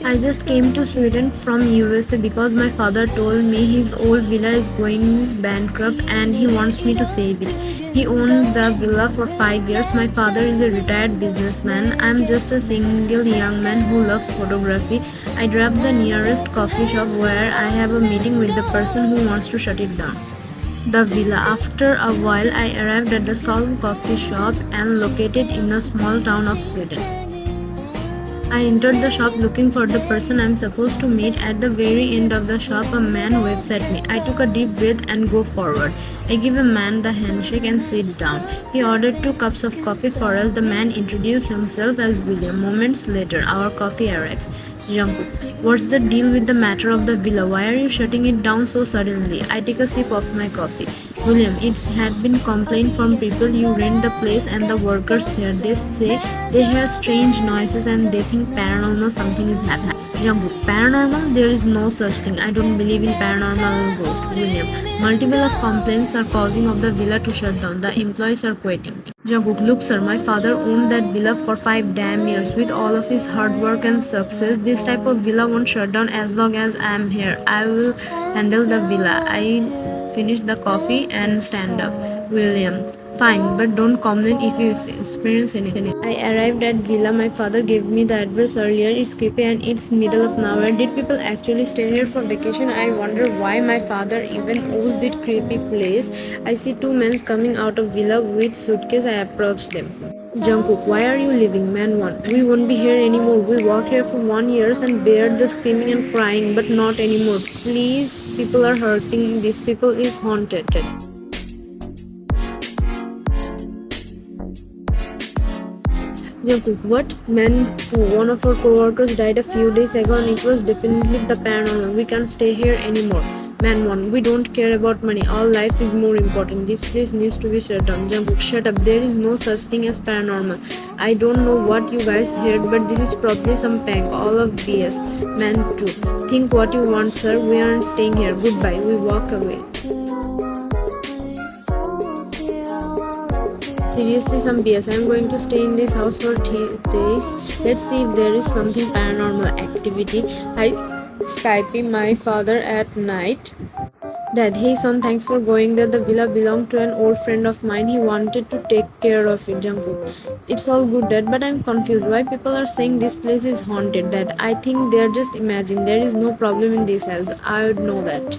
I just came to Sweden from USA because my father told me his old villa is going bankrupt and he wants me to save it. He owned the villa for 5 years. My father is a retired businessman. I'm just a single young man who loves photography. I grabbed the nearest coffee shop where I have a meeting with the person who wants to shut it down. The villa. After a while, I arrived at the Solv coffee shop and located in a small town of Sweden. I entered the shop looking for the person I'm supposed to meet. At the very end of the shop, a man waves at me. I took a deep breath and go forward. I give a man the handshake and sit down. He ordered 2 cups of coffee for us. The man introduced himself as William. Moments later, our coffee arrives. Jungkook, what's the deal with the matter of the villa? Why are you shutting it down so suddenly? I take a sip of my coffee. William, it had been complained from people you rent the place and the workers here. They say they hear strange noises and they think paranormal something is happening. Jungkook, paranormal? There is no such thing. I don't believe in paranormal ghosts. William, multiple of complaints are causing of the villa to shut down. The employees are quitting. Jungkook, look sir, my father owned that villa for 5 damn years. With all of his hard work and success, this type of villa won't shut down as long as I am here. I will handle the villa. I finish the coffee and stand up. William, fine, but don't complain if you experience anything. I arrived at villa. My father gave me the address earlier. It's creepy and it's middle of nowhere. Did people actually stay here for vacation? I wonder why my father even owns that creepy place. I see 2 men coming out of villa with suitcase. I approach them. Jungkook, why are you leaving? Man 1, we won't be here anymore. We worked here for 1 year and bared the screaming and crying, but not anymore. Please, people are hurting. This people is haunted. Jungkook, what? Man 2, one of our co-workers died a few days ago and it was definitely the paranormal. We can't stay here anymore. Man 1, we don't care about money. All life is more important. This place needs to be shut down. Jungkook, shut up. There is no such thing as paranormal. I don't know what you guys heard, but this is probably some prank. All of BS. Man 2, think what you want, sir. We aren't staying here. Goodbye. We walk away. Seriously, some BS. I'm going to stay in this house for 3 days. Let's see if there is something paranormal activity. I Skype my father at night. Dad, hey son, thanks for going there. The villa belonged to an old friend of mine. He wanted to take care of it. Jungkook, it's all good, Dad, but I'm confused. Why people are saying this place is haunted? Dad, I think they're just imagining. There is no problem in this house. I would know that.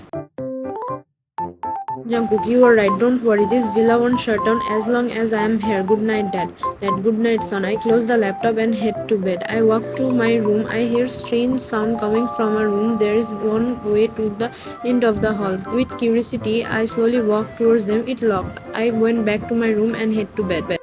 Jungkook, you are right. Don't worry. This villa won't shut down as long as I am here. Good night, Dad. Dad, good night, son. I close the laptop and head to bed. I walk to my room. I hear strange sound coming from a room. There is one way to the end of the hall. With curiosity, I slowly walk towards them. It locked. I went back to my room and head to bed.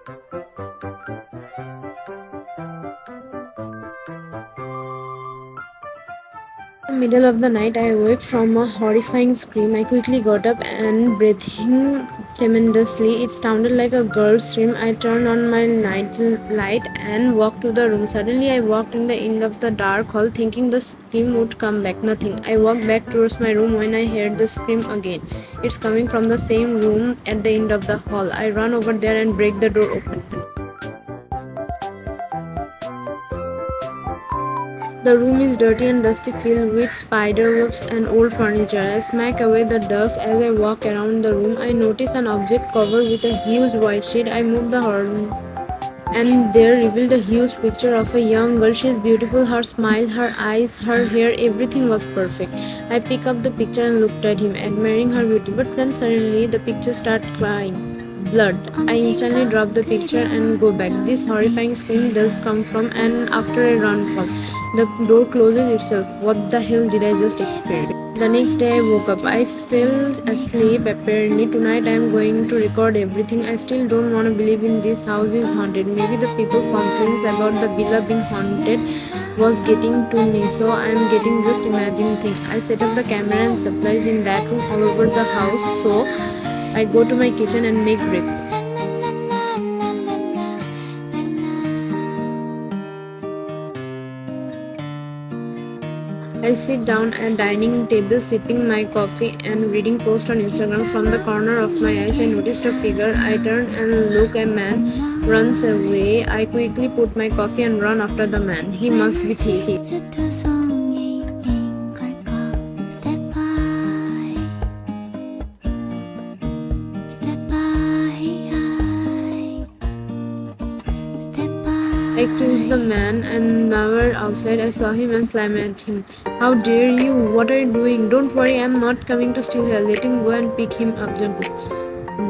In the middle of the night, I awoke from a horrifying scream. I quickly got up and breathing tremendously. It sounded like a girl's scream. I turned on my night light and walked to the room. Suddenly, I walked in the end of the dark hall, thinking the scream would come back. Nothing. I walked back towards my room when I heard the scream again. It's coming from the same room at the end of the hall. I run over there and break the door open. The room is dirty and dusty, filled with spider webs and old furniture. I smack away the dust as I walk around the room. I notice an object covered with a huge white sheet. I move the horn, and there revealed a huge picture of a young girl. She is beautiful. Her smile, her eyes, her hair, everything was perfect. I pick up the picture and looked at him, admiring her beauty. But then suddenly the picture started crying. Blood. I instantly drop the picture and go back. This horrifying scream does come from and after I run from. The door closes itself. What the hell did I just experience? The next day I woke up. I fell asleep apparently. Tonight I am going to record everything. I still don't want to believe in this house is haunted. Maybe the people complains about the villa being haunted was getting to me, so I am getting just imagining things. I set up the camera and supplies in that room all over the house, so I go to my kitchen and make breakfast. I sit down at dining table sipping my coffee and reading post on Instagram. From the corner of my eyes I noticed a figure. I turn and look. A man runs away. I quickly put my coffee and run after the man. He must be thief. I accused the man, and never outside I saw him and slammed at him. How dare you? What are you doing? Don't worry, I'm not coming to steal here. Let him go and pick him up.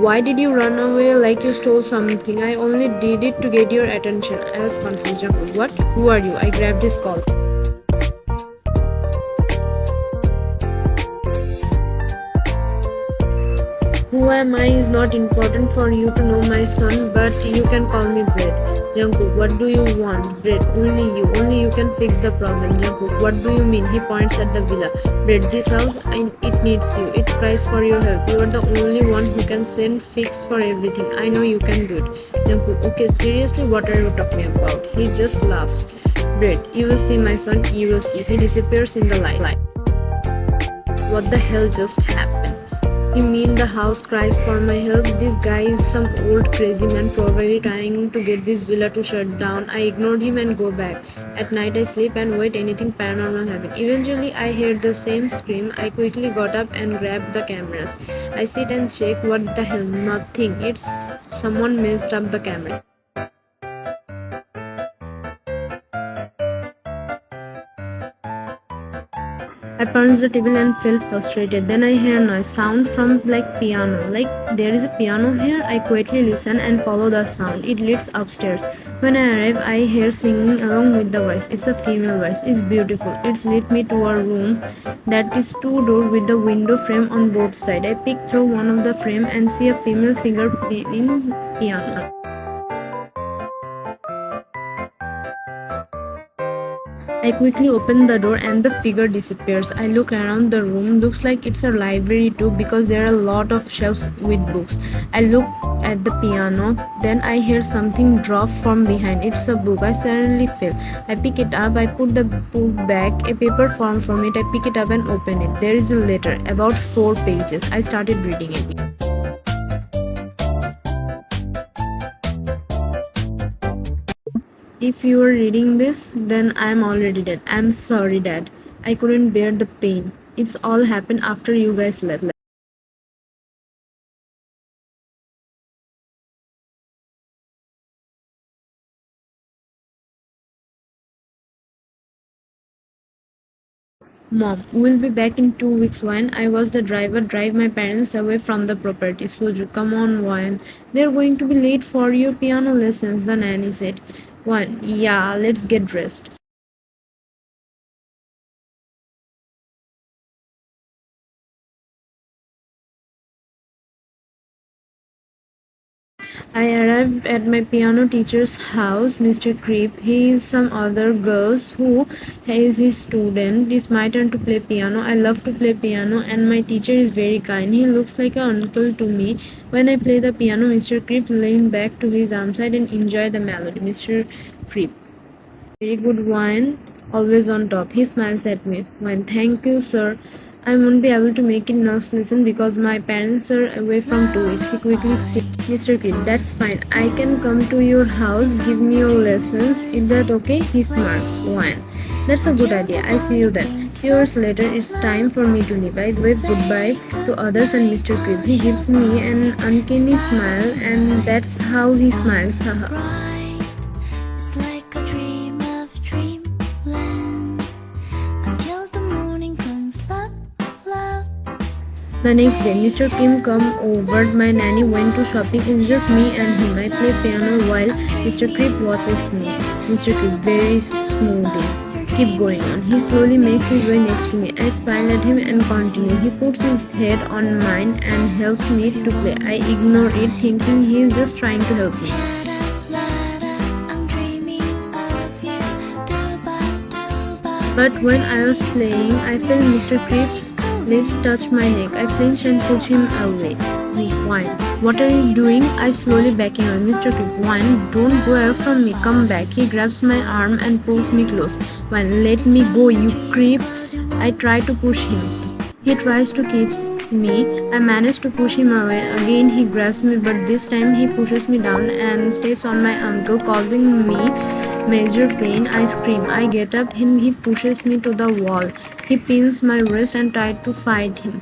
Why did you run away like you stole something? I only did it to get your attention. I was confused. What? Who are you? I grabbed his collar. Who am I is not important for you to know, my son, but you can call me Bread. Jungkook, what do you want? Bread, only you can fix the problem. Jungkook, what do you mean? He points at the villa. Bread, this house, it needs you. It cries for your help. You are the only one who can send fix for everything. I know you can do it. Jungkook, okay, seriously, what are you talking about? He just laughs. Bread, you will see, my son, you will see. He disappears in the light. What the hell just happened? You mean the house cries for my help? This guy is some old crazy man probably trying to get this villa to shut down. I ignored him and go back. At night I sleep and wait anything paranormal happen. Eventually I heard the same scream. I quickly got up and grabbed the cameras. I sit and check. What the hell? Nothing. It's someone messed up the camera. I punched the table and felt frustrated. Then I hear noise, sound from like piano. Like there is a piano here. I quietly listen and follow the sound. It leads upstairs. When I arrive, I hear singing along with the voice. It's a female voice. It's beautiful. It's led me to a room that is two doors with the window frame on both sides. I peek through one of the frame and see a female figure playing piano. I quickly open the door and the figure disappears. I look around the room. Looks like it's a library too because there are a lot of shelves with books. I look at the piano. Then I hear something drop from behind. It's a book. I suddenly fell. I pick it up. I put the book back. A paper form from it. I pick it up and open it. There is a letter, about 4 pages. I started reading it. If you are reading this, then I'm already dead. I'm sorry, Dad. I couldn't bear the pain. It's all happened after you guys left. Mom, we'll be back in 2 weeks. When I was the driver, drive my parents away from the property. Soju, come on, Wine. They're going to be late for your piano lessons, the nanny said. One, yeah, let's get dressed. I arrived at my piano teacher's house, Mr. Creep. He is some other girls who is his student. It's my turn to play piano. I love to play piano and my teacher is very kind. He looks like an uncle to me. When I play the piano, Mr. Creep leans back to his armside and enjoy the melody. Mr. Creep. Very good wine, always on top. He smiles at me. Wine, thank you, sir. I won't be able to make it nurse lesson because my parents are away from 2 weeks. He quickly states, Mr. Creep, that's fine. I can come to your house, give me your lessons. Is that okay? He smirks. Wine. That's a good idea. I see you then. Few hours later, it's time for me to leave. I wave goodbye to others and Mr. Creep. He gives me an uncanny smile and that's how he smiles. Haha. The next day, Mr. Kim come over. My nanny went to shopping. It's just me and him. I play piano while Mr. Creep watches me. Mr. Creep very smoothly. Keep going on. He slowly makes his way next to me. I smile at him and continue. He puts his head on mine and helps me to play. I ignore it, thinking he is just trying to help me. But when I was playing, I felt Mr. Creep's lips touch my neck. I flinched and pushed him away. Wine. What are you doing? I slowly backing away. Mr. Creep, Wine, don't go away from me. Come back. He grabs my arm and pulls me close. Wine, let me go, you creep. I try to push him. He tries to kiss me. I manage to push him away. Again he grabs me, but this time he pushes me down and steps on my ankle, causing me major pain. I scream. I get up and he pushes me to the wall. He pins my wrist and tries to fight him.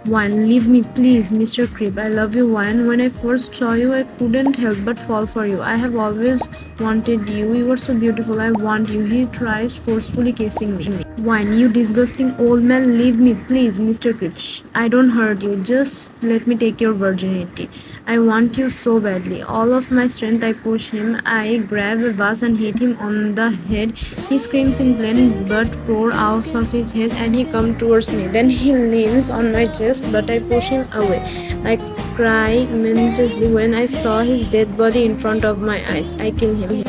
One, leave me please, Mr. Creep. I love you, One. When I first saw you, I couldn't help but fall for you. I have always wanted you. You are so beautiful. I want you. He tries forcefully kissing me. One, you disgusting old man, leave me please, Mr. Creep. Shh, I don't hurt you. Just let me take your virginity. I want you so badly. All of my strength I push him. I grab a vase and hit him on the head. He screams in pain, but pour out of his head and he comes towards me. Then he leans on my chest, but I push him away. I cry immensely when I saw his dead body in front of my eyes. I kill him.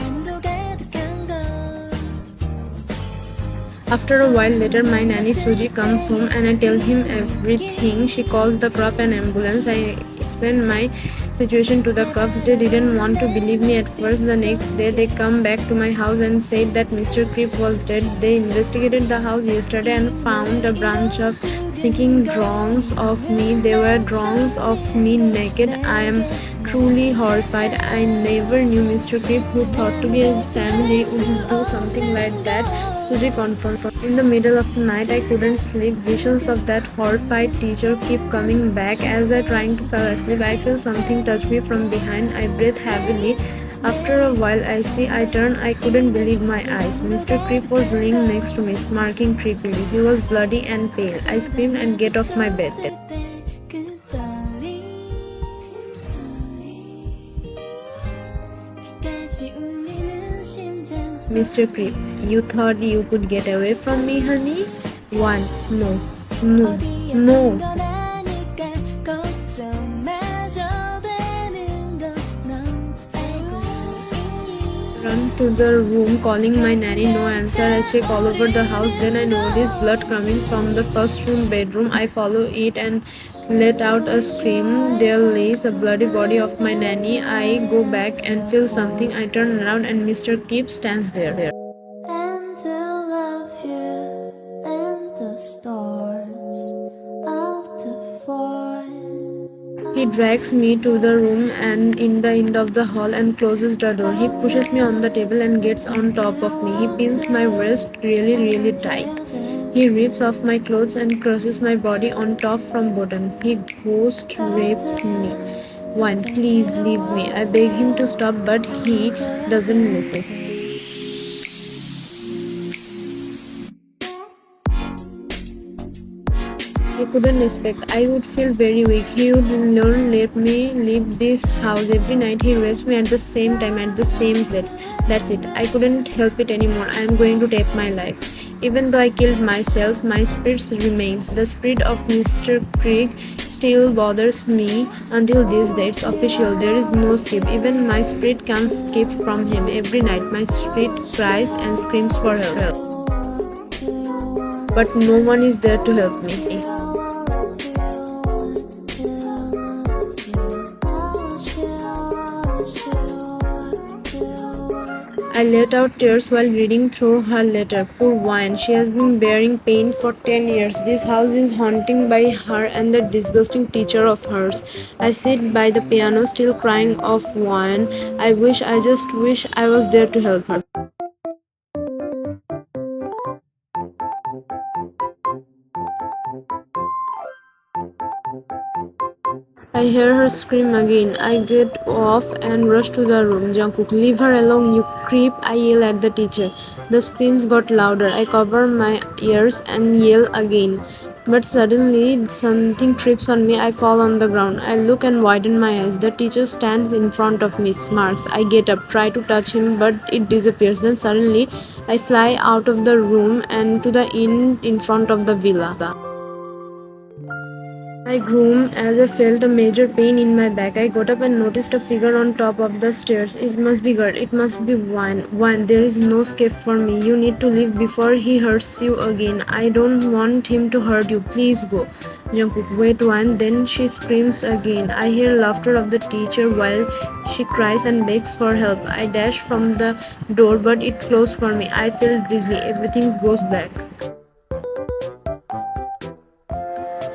After a while later, my nanny Suji comes home and I tell him everything. She calls the crop and ambulance. I explain my situation to the crops. They didn't want to believe me at first. The next day, they come back to my house and said that Mr. Creep was dead. They investigated the house yesterday and found a bunch of sneaking drawings of me. They were drawings of me naked. I am truly horrified. I never knew Mr. Creep, who thought to be his family, would do something like that. Suji confirmed. In the middle of the night, I couldn't sleep. Visions of that horrified teacher keep coming back. As I trying to fall asleep, I feel something touch me from behind. I breathe heavily. After a while, I turn. I couldn't believe my eyes. Mr. Creep was laying next to me, smirking creepily. He was bloody and pale. I screamed and get off my bed. Mr. Creep, you thought you could get away from me, honey? One, no, no, no. Run to the room, calling my nanny, no answer. I check all over the house, then I notice blood coming from the first room bedroom. I follow it and let out a scream. There lays a bloody body of my nanny. I go back and feel something. I turn around and Mr. Creep stands there. And to love you and the stars out to fall. He drags me to the room and in the end of the hall and closes the door. He pushes me on the table and gets on top of me. He pins my wrist really tight. He rips off my clothes and crushes my body on top from bottom. He ghost rapes me. One, please leave me. I beg him to stop, but he doesn't listen. I couldn't expect. I would feel very weak. He would let me leave this house. Every night he rapes me at the same time, at the same place. That's it. I couldn't help it anymore. I am going to take my life. Even though I killed myself, my spirit remains. The spirit of Mr. Creek still bothers me until this day. It's official. There is no escape. Even my spirit can't escape from him. Every night my spirit cries and screams for help. But no one is there to help me. I let out tears while reading through her letter. Poor Wine, she has been bearing pain for 10 years. This house is haunted by her and the disgusting teacher of hers. I sit by the piano still crying of Wine. I just wish I was there to help her. I hear her scream again. I get off and rush to the room. Jungkook, leave her alone, you creep, I yell at the teacher. The screams got louder. I cover my ears and yell again. But suddenly, something trips on me. I fall on the ground. I look and widen my eyes. The teacher stands in front of me, smirks. I get up, try to touch him, but it disappears. Then suddenly, I fly out of the room and to the inn in front of the villa. I groaned as I felt a major pain in my back. I got up and noticed a figure on top of the stairs. It must be girl. It must be Wine. Wine, there is no escape for me. You need to leave before he hurts you again. I don't want him to hurt you. Please go. Jungkook, wait, Wine. Then she screams again. I hear laughter of the teacher while she cries and begs for help. I dash from the door, but it closed for me. I feel drizzly. Everything goes black.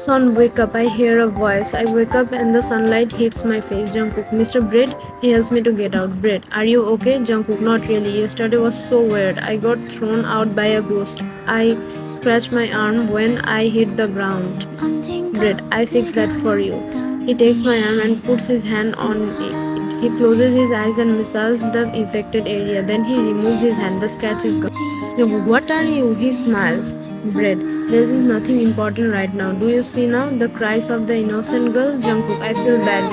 Son, wake up, I hear a voice. I wake up and the sunlight hits my face. Jungkook, Mr. Bread, he helps me to get out. Bread, are you okay? Jungkook, not really. Yesterday was so weird. I got thrown out by a ghost. I scratched my arm when I hit the ground. Bread, I fix that for you. He takes my arm and puts his hand on it. He closes his eyes and massages the affected area. Then he removes his hand. The scratch is gone. Jungkook, what are you? He smiles. Bread, this is nothing important right now. Do you see now the cries of the innocent girl? Jungkook, I feel bad.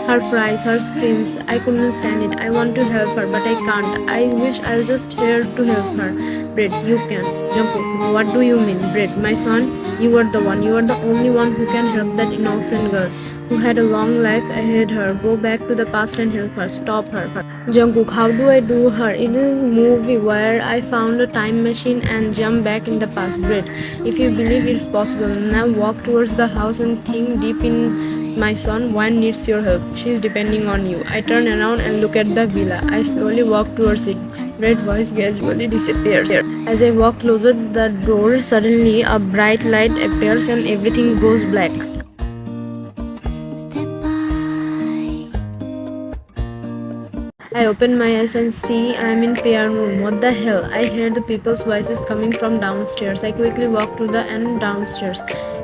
Her cries, her screams, I couldn't stand it. I want to help her, but I can't. I wish I was just here to help her. Bread, you can. Jungkook, what do you mean? Bread, my son, you are the one. You are the only one who can help that innocent girl who had a long life ahead her. Go back to the past and help her. Stop her. Jungkook, how do I do her? It is a movie where I found a time machine and jump back in the past. Bread, if you believe it's possible, now walk towards the house and think deep in. My son, Wine needs your help. She is depending on you. I turn around and look at the villa. I slowly walk towards it. Red voice gradually disappears. As I walk closer to the door, suddenly a bright light appears and everything goes black. I open my eyes and see I'm in prayer room. What the hell? I hear the people's voices coming from downstairs. I quickly walk to the end downstairs.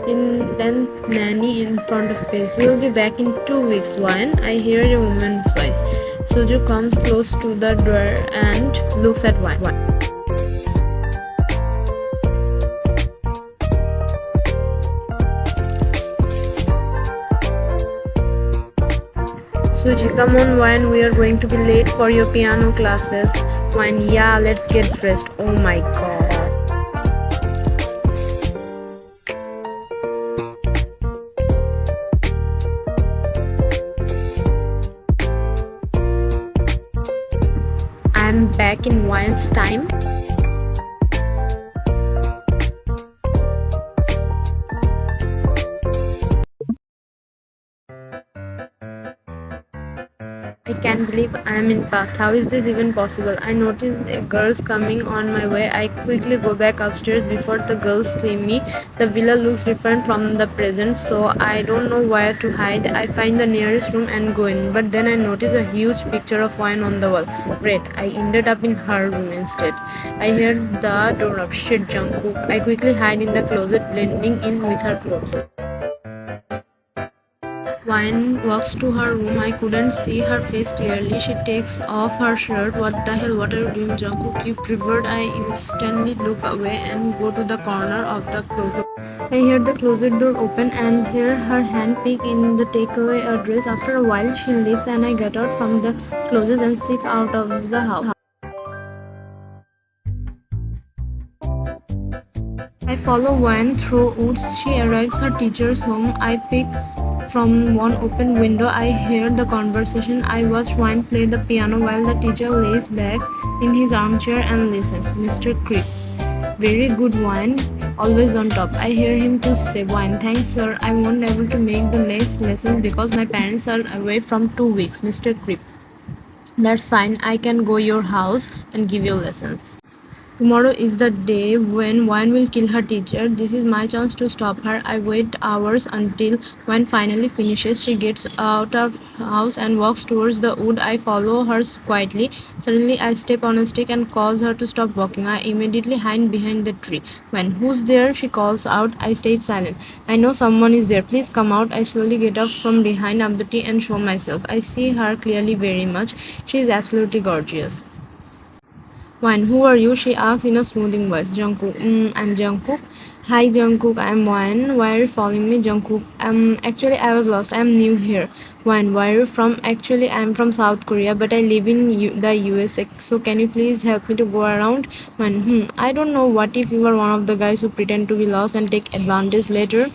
Then Nanny in front of face. We'll be back in 2 weeks. Wine. I hear a woman's voice. Soju comes close to the door and looks at Wine. Suji, come on, Wine, we are going to be late for your piano classes. Wine, yeah, let's get dressed. Oh my god. I'm back in Wine's time. I can't believe I am in past. How is this even possible? I notice a girl's coming on my way. I quickly go back upstairs before the girls see me. The villa looks different from the present, so I don't know where to hide. I find the nearest room and go in. But then I notice a huge picture of Wine on the wall. Great, I ended up in her room instead. I hear the door up. Shit, Jungkook. I quickly hide in the closet, blending in with her clothes. Wine walks to her room. I couldn't see her face clearly. She takes off her shirt. What the hell? What are you doing, Jungkook? You pervert. I instantly look away and go to the corner of the closet. I hear the closet door open and hear her hand peek in the takeaway address. After a while, she leaves and I get out from the closet and seek out of the house. I follow Wine through woods. She arrives her teacher's home. I peek from one open window. I hear the conversation. I watch Wine play the piano while the teacher lays back in his armchair and listens. Mr. Creep. Very good, Wine. Always on top. I hear him to say, Wine, thanks sir. I won't able to make the next lesson because my parents are away from 2 weeks. Mr. Creep. That's fine. I can go your house and give you lessons. Tomorrow is the day when Wine will kill her teacher. This is my chance to stop her. I wait hours until Wine finally finishes. She gets out of house and walks towards the wood. I follow her quietly. Suddenly I step on a stick and cause her to stop walking. I immediately hide behind the tree. When who's there? She calls out. I stayed silent. I know someone is there. Please come out. I slowly get up from behind of the tree and show myself. I see her clearly very much. She is absolutely gorgeous. Wine, who are you? She asks in a smoothing voice. Jungkook. I'm Jungkook. Hi Jungkook, I'm Wine. Why are you following me? Jungkook. Actually I was lost. I'm new here. Wine, where are you from? Actually I'm from South Korea, but I live in the USA. So can you please help me to go around? Wine, I don't know. What if you are one of the guys who pretend to be lost and take advantage later?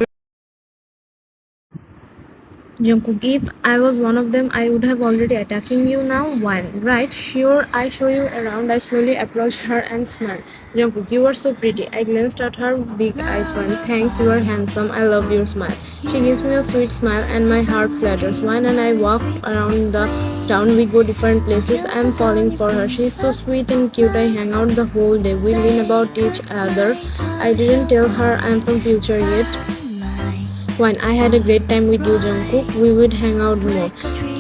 Jungkook, if I was one of them, I would have already attacking you now. One, right? Sure, I show you around. I slowly approach her and smile. Jungkook, you are so pretty. I glanced at her big eyes. One, thanks, you are handsome. I love your smile. She gives me a sweet smile and my heart flutters. One and I walk around the town. We go different places. I am falling for her. She is so sweet and cute. I hang out the whole day. We lean about each other. I didn't tell her I'm from future yet. One, I had a great time with you, Jungkook. We would hang out more.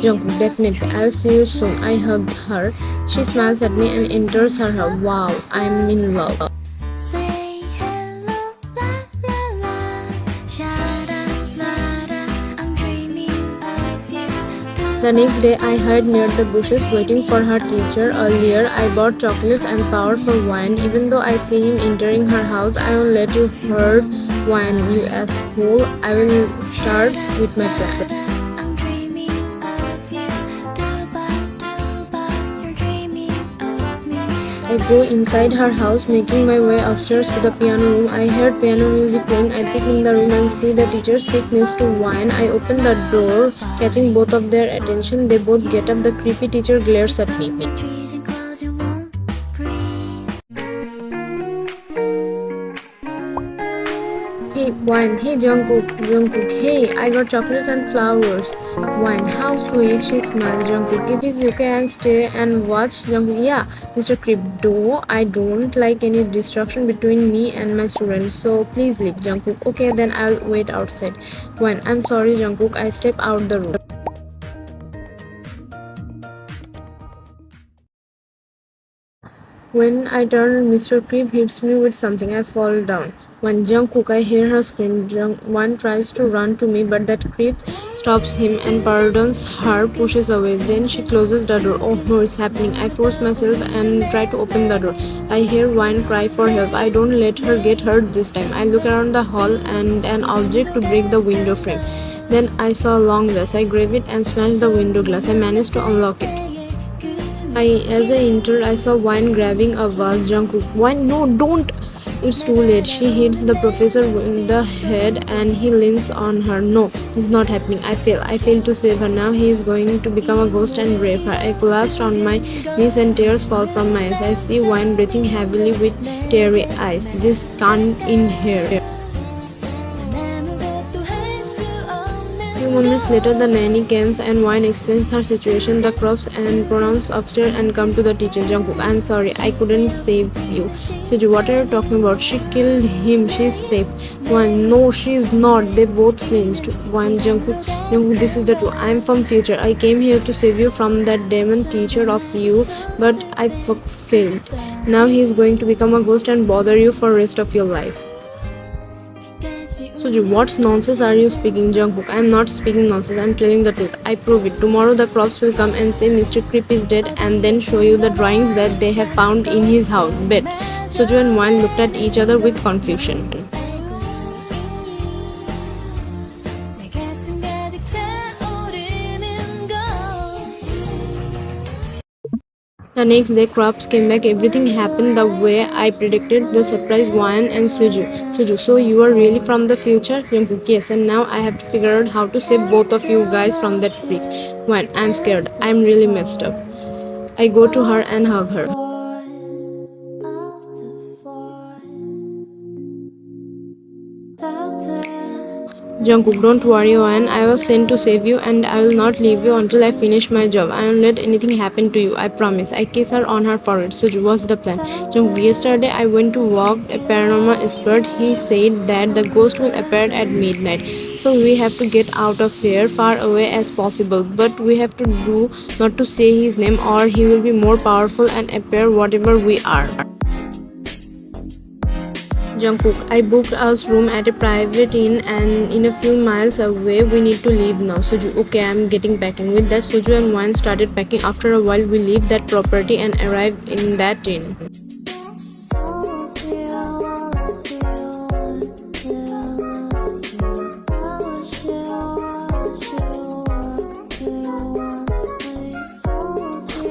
Jungkook, definitely. I'll see you soon. I hug her. She smiles at me and enters her house. Wow, I'm in love. Say hello, la la la, sha-da, la-da, I'm dreaming of you. The next day, I hid near the bushes waiting for her teacher. Earlier, I bought chocolates and flowers for Wine. Even though I see him entering her house, I won't let you hurt Wine, you asshole. I will start with my plan. I'm dreaming of you. Do-ba, you're dreaming of me. I go inside her house, making my way upstairs to the piano room. I heard piano music playing. I peek in the room and see the teacher sit next to Wine. I open the door, catching both of their attention. They both get up. The creepy teacher glares at me. Trees and clouds, you won't breathe. Hey, Wine. Hey, Jungkook. Jungkook. Hey, I got chocolates and flowers. Wine. How sweet. She smiles. Jungkook. If it's okay, I'll stay and watch. Jungkook. Yeah, Mr. Crypto. I don't like any distraction between me and my students. So please leave, Jungkook. Okay, then I'll wait outside. Wine. I'm sorry, Jungkook. I step out the room. When I turn, Mr. Creep hits me with something. I fall down. When Jungkook, I hear her scream. One tries to run to me, but that creep stops him and pardons her, pushes away. Then she closes the door. Oh no, it's happening. I force myself and try to open the door. I hear Wine cry for help. I don't let her get hurt this time. I look around the hall and an object to break the window frame. Then I saw a long vase. I grab it and smash the window glass. I managed to unlock it. As I entered, I saw Wine grabbing a vase. Jungkook, Wine, no, don't! It's too late. She hits the professor in the head and he leans on her. No, it's not happening. I fail. I fail to save her. Now he is going to become a ghost and rape her. I collapsed on my knees and tears fall from my eyes. I see Wine breathing heavily with teary eyes. This can't in here. Few moments later, the nanny comes and Wine explains her situation. The crops and pronouns upstairs and come to the teacher. Jungkook, I'm sorry, I couldn't save you. Suju, what are you talking about? She killed him. She's safe. Wine, no, she's not. They both flinched. Wine, Jungkook, this is the truth. I'm from future. I came here to save you from that demon teacher of you, but I failed. Now he is going to become a ghost and bother you for rest of your life. Suju, what nonsense are you speaking, Jungkook? I am not speaking nonsense, I am telling the truth. I prove it. Tomorrow the crops will come and say Mr. Creep is dead and then show you the drawings that they have found in his house. Bet. Suju and Wine looked at each other with confusion. The next day, crops came back. Everything happened the way I predicted. The surprise Wine and Suju, so you are really from the future? Jungkook, yes, and now I have to figure out how to save both of you guys from that freak. Wine, I'm scared. I'm really messed up. I go to her and hug her. Jungkook, don't worry, Wine. I was sent to save you and I will not leave you until I finish my job. I won't let anything happen to you, I promise. I kiss her on her forehead. Suju, what's the plan? Jungkook, yesterday I went to walk a paranormal expert. He said that the ghost will appear at midnight. So we have to get out of here far away as possible. But we have to do not to say his name or he will be more powerful and appear whatever we are. Jungkook, I booked us room at a private inn and in a few miles away. We need to leave now. Suju, okay, I'm getting packing. With that, Suju and Wine started packing. After a while, we leave that property and arrive in that inn.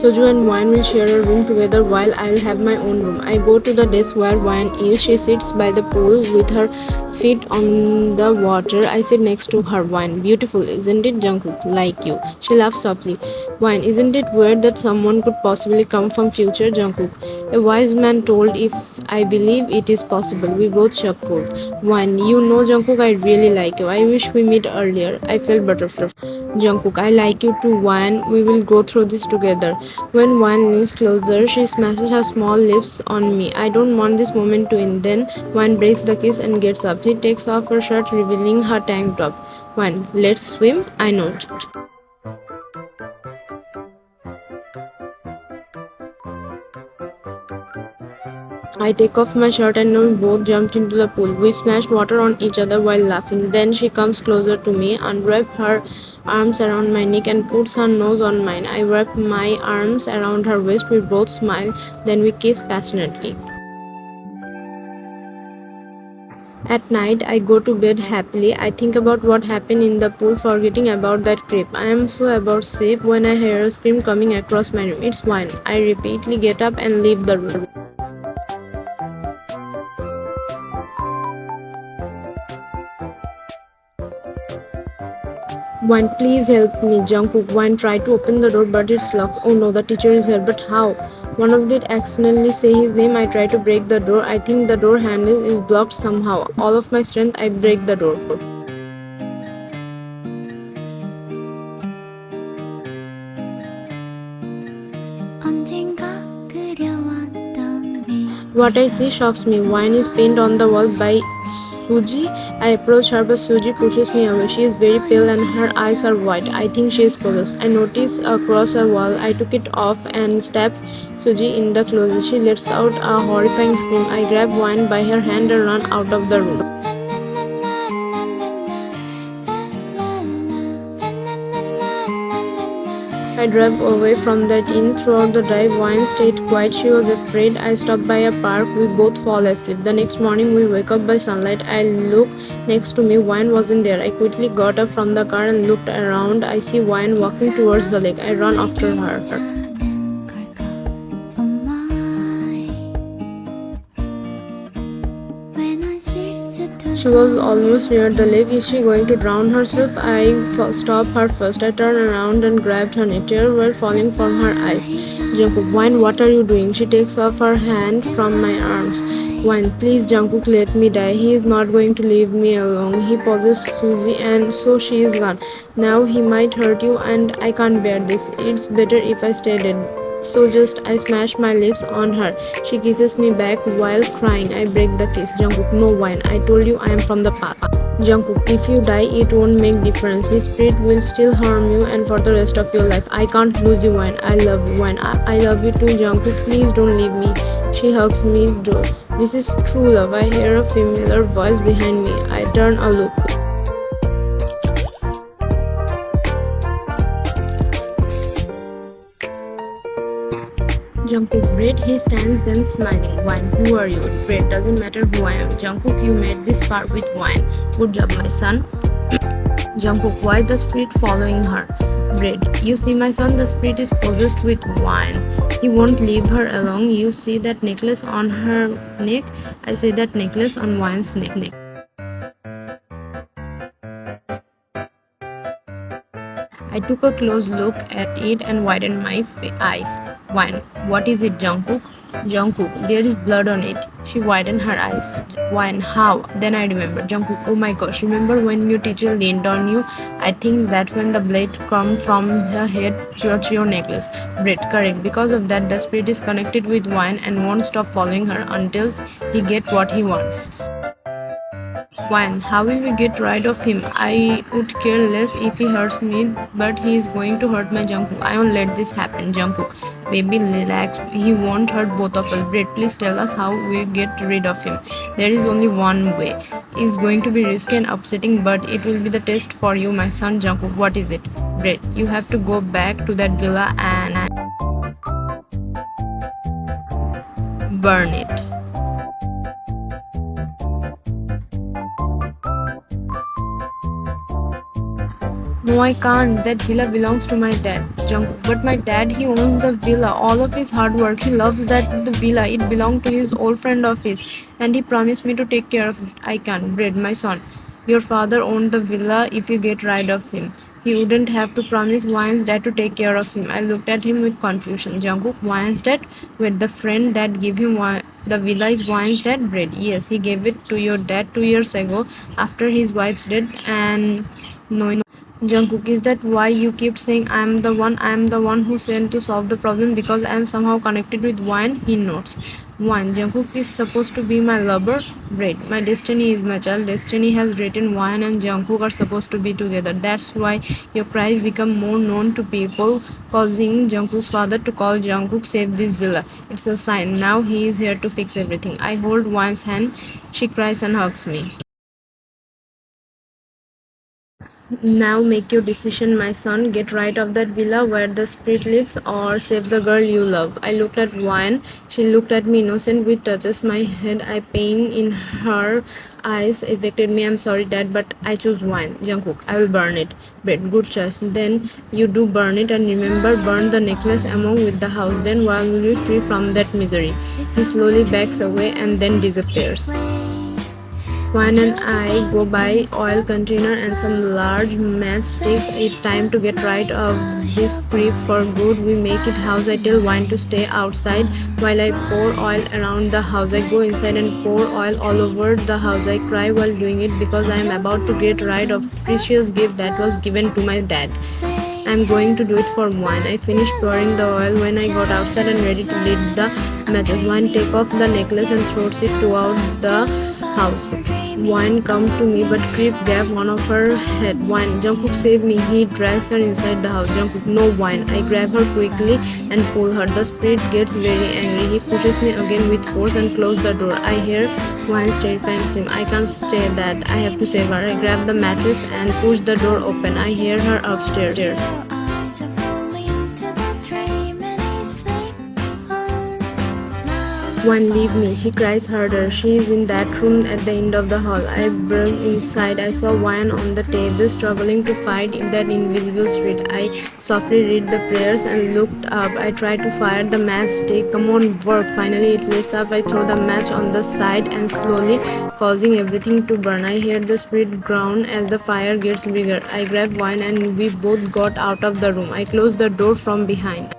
Soju and Wine will share a room together while I'll have my own room. I go to the desk where Wine is. She sits by the pool with her feet on the water. I sit next to her. Wine, beautiful, isn't it, Jungkook? Like you. She laughs softly. Wine, isn't it weird that someone could possibly come from future, Jungkook? A wise man told if I believe it is possible. We both chuckled. Wine, you know, Jungkook, I really like you. I wish we meet earlier. I felt butterfly. Jungkook, I like you too, Wine. We will go through this together. When Wine leans closer, she smashes her small lips on me. I don't want this moment to end. Then Wine breaks the kiss and gets up. He takes off her shirt, revealing her tank top. Wine, let's swim? I nodded. I take off my shirt and we both jumped into the pool. We splashed water on each other while laughing. Then she comes closer to me, unwraps her arms around my neck and puts her nose on mine. I wrap my arms around her waist. We both smile. Then we kiss passionately. At night, I go to bed happily. I think about what happened in the pool, forgetting about that creep. I am so about safe when I hear a scream coming across my room. It's Wine. I repeatedly get up and leave the room. Wine, please help me. Jungkook. Wine tried to open the door, but it's locked. Oh no, the teacher is here. But how? One of did accidentally say his name. I try to break the door. I think the door handle is blocked somehow. All of my strength, I break the door. 언젠가 그려왔던 일 What I see shocks me. Wine is painted on the wall by Suji. I approach her, but Suji pushes me away. She is very pale and her eyes are wide. I think she is possessed. I notice across a wall. I took it off and stabbed Suji in the closet. She lets out a horrifying scream. I grab Wine by her hand and run out of the room. I drove away from that inn. Throughout the drive, Wine stayed quiet. She was afraid. I stopped by a park. We both fall asleep. The next morning, we wake up by sunlight. I look next to me. Wine wasn't there. I quickly got up from the car and looked around. I see Wine walking towards the lake. I run after her. 사는 걸까? Oh my. When I 실수도 She was almost near the lake. Is she going to drown herself? I stopped her first. I turned around and grabbed her neck. Tears were falling from her eyes. Jungkook, Wine, what are you doing? She takes off her hand from my arms. Wine, please, Jungkook, let me die. He is not going to leave me alone. He possessed Suzy and so she is gone. Now he might hurt you and I can't bear this. It's better if I stay dead. So just I smash my lips on her. She kisses me back while crying. I break the kiss. Jungkook, no, Wine. I told you I am from the past. Jungkook, if you die, it won't make difference. His spirit will still harm you and for the rest of your life. I can't lose you, Wine. I love you, Wine. I love you too, Jungkook. Please don't leave me. She hugs me. This is true love. I hear a familiar voice behind me. I turn a look. Jungkook, Brett, he stands then smiling. Wine, who are you? Brett, doesn't matter who I am. Jungkook, you made this far with Wine. Good job, my son. Jungkook, why the spirit following her? Brett, you see my son, the spirit is possessed with Wine. He won't leave her alone. You see that necklace on her neck? I say that necklace on Wine's neck. I took a close look at it and widened my eyes. Wine, what is it, Jungkook? Jungkook, there is blood on it. She widened her eyes. Wine, how? Then I remember. Jungkook, oh my gosh, remember when your teacher leaned on you? I think that when the blade come from her head towards your necklace. Brett, correct. Because of that, the spirit is connected with Wine and won't stop following her until he gets what he wants. Wine, how will we get rid of him? I would care less if he hurts me, but he is going to hurt my Jungkook. I won't let this happen, Jungkook. Baby, relax. He won't hurt both of us. Brett, please tell us how we get rid of him. There is only one way. It's going to be risky and upsetting, but it will be the test for you, my son Jungkook. What is it? Brett, you have to go back to that villa and burn it. No, I can't. That villa belongs to my dad, Jungkook. But my dad, he owns the villa. All of his hard work, he loves the villa. It belonged to his old friend of his, and he promised me to take care of it. I can't. Bread, my son. Your father owned the villa. If you get rid of him, he wouldn't have to promise Wyan's dad to take care of him. I looked at him with confusion. Jungkook, Wyan's dad? Wait, the friend that gave him the villa is Wyan's dad? Bread. Yes, he gave it to your dad 2 years ago after his wife's death, and no. Jungkook, is that why you keep saying I'm the one who sent to solve the problem because I'm somehow connected with wine? He nods. Wine. Jungkook is supposed to be my lover? Great. My destiny is my child. Destiny has written Wine and Jungkook are supposed to be together. That's why your cries become more known to people, causing Jungkook's father to call Jungkook save this villa. It's a sign. Now he is here to fix everything. I hold Wine's hand. She cries and hugs me. Now make your decision, my son. Get rid of that villa where the spirit lives or save the girl you love. I looked at Wine. She looked at me innocent with touches my head. I pain in her eyes affected me. I'm sorry, Dad, but I choose Wine. Jungkook, I will burn it. Brett, good choice. Then you do burn it and remember burn the necklace along with the house. Then one will be free from that misery. He slowly backs away and then disappears. Juan and I go buy oil container and some large matchsticks. It's time to get rid of this creep for good. We make it house. I tell Wine to stay outside while I pour oil around the house. I go inside and pour oil all over the house. I cry while doing it because I am about to get rid of precious gift that was given to my dad. I'm going to do it for Wine. I finished pouring the oil when I got outside and ready to lit the matches. Wine take off the necklace and throws it throughout the house. Wine come to me but Creep grab one of her head. Wine, Jungkook save me. He drags her inside the house. Jungkook, no. Wine. I grab her quickly and pull her. The spirit gets very angry. He pushes me again with force and close the door. I hear Wine's terrifying scream. I can't stay that. I have to save her. I grab the matches and push the door open. I hear her upstairs. One, leave me. She cries harder. She is in that room at the end of the hall. I broke inside. I saw Wine on the table struggling to fight in that invisible street. I softly read the prayers and looked up. I tried to fire the matchstick. Come on, work. Finally it lights up. I throw the match on the side and slowly causing everything to burn. I hear the spirit groan as the fire gets bigger. I grab Wine and we both got out of the room. I closed the door from behind.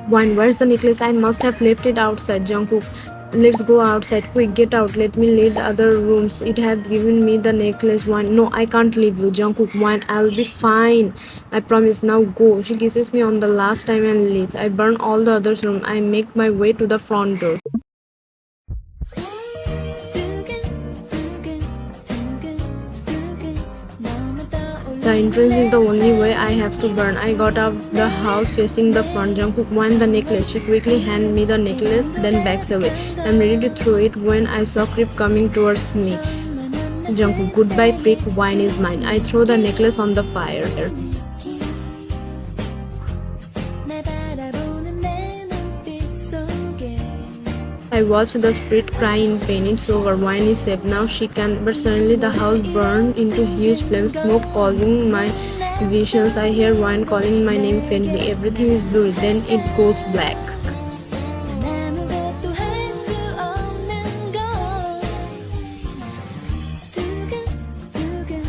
Wine, where's the necklace? I must have left it outside. Jungkook, let's go outside. Quick, get out. Let me lead other rooms. It has given me the necklace. Wine, no, I can't leave you. Jungkook, Wine, I'll be fine. I promise. Now go. She kisses me on the last time and leaves. I burn all the others' room. I make my way to the front door. The entrance is the only way I have to burn. I got out of the house facing the front. Jungkook, Wine, the necklace. She quickly handed me the necklace, then backs away. I'm ready to throw it when I saw Creep coming towards me. Jungkook, goodbye freak, Wine is mine. I throw the necklace on the fire. I watched the spirit cry in pain. It's over. Wine is safe. Now she can. But suddenly the house burned into huge flames, smoke causing my visions. I hear Wine calling my name faintly. Everything is blurry. Then it goes black.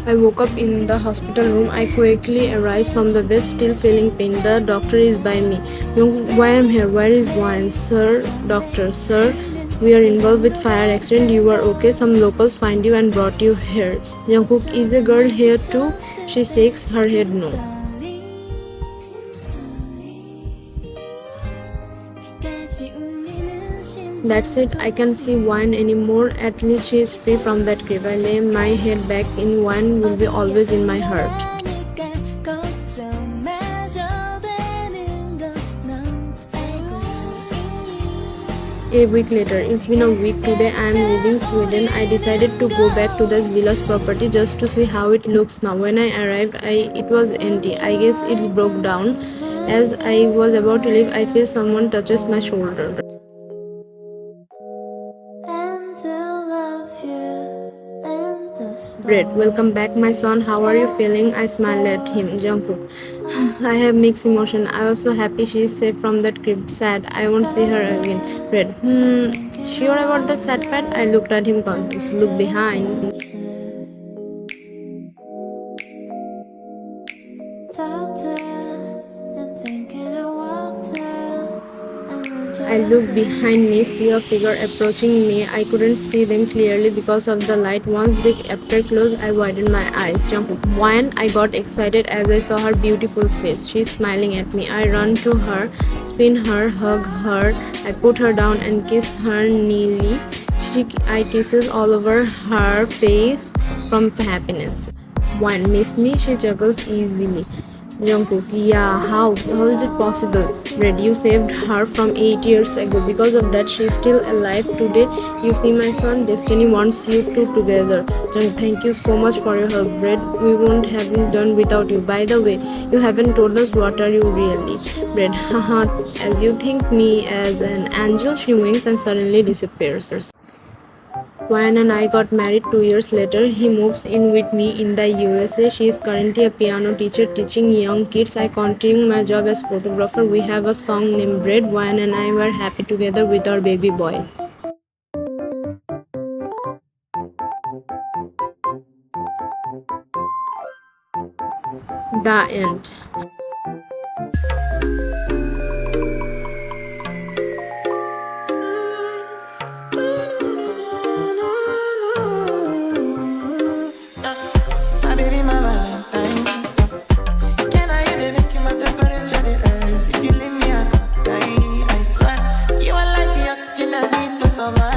I woke up in the hospital room. I quickly arise from the bed, still feeling pain. The doctor is by me. Why am here? Where is Wine? Sir, doctor, sir, we are involved with fire accident. You are okay? Some locals find you and brought you here. Jungkook, is a girl here too? She shakes her head no. That's it. I can't see Wine anymore. At least she is free from that grip. I lay my head back in. Wine will be always in my heart. A week later. It's been a week. Today I am leaving Sweden. I decided to go back to this villa's property just to see how it looks now. When I arrived, it was empty. I guess it's broke down. As I was about to leave, I feel someone touches my shoulder. And to love you and Brett, welcome back, my son. How are you feeling? I smiled at him. Jungkook, I have mixed emotion. I was so happy she is safe from that crypt. Sad, I won't see her again. Brett, sure about that sad part? I looked at him confused. Look behind. I looked behind me, see a figure approaching me. I couldn't see them clearly because of the light. Once they appeared close, I widened my eyes. Jungkook, when I got excited as I saw her beautiful face. She's smiling at me. I ran to her, spin her, hug her. I put her down and kissed her nearly. I kisses all over her face from happiness. One missed me, she juggles easily. Jungkook, yeah, how is it possible? Red, you saved her from 8 years ago. Because of that, she is still alive today. You see, my son, destiny wants you two together. Jungkook, thank you so much for your help, Red. We wouldn't have been done without you. By the way, you haven't told us what are you really. Red, haha, as you think me as an angel, she winks and suddenly disappears. Ryan and I got married 2 years later. He moves in with me in the USA. She is currently a piano teacher teaching young kids. I continue my job as photographer. We have a son named Brad. Ryan and I were happy together with our baby boy. The end. My baby, my Valentine. Can I hear the making my temperature the rise? If you leave me, I could die. I swear, you are like the oxygen I need to survive.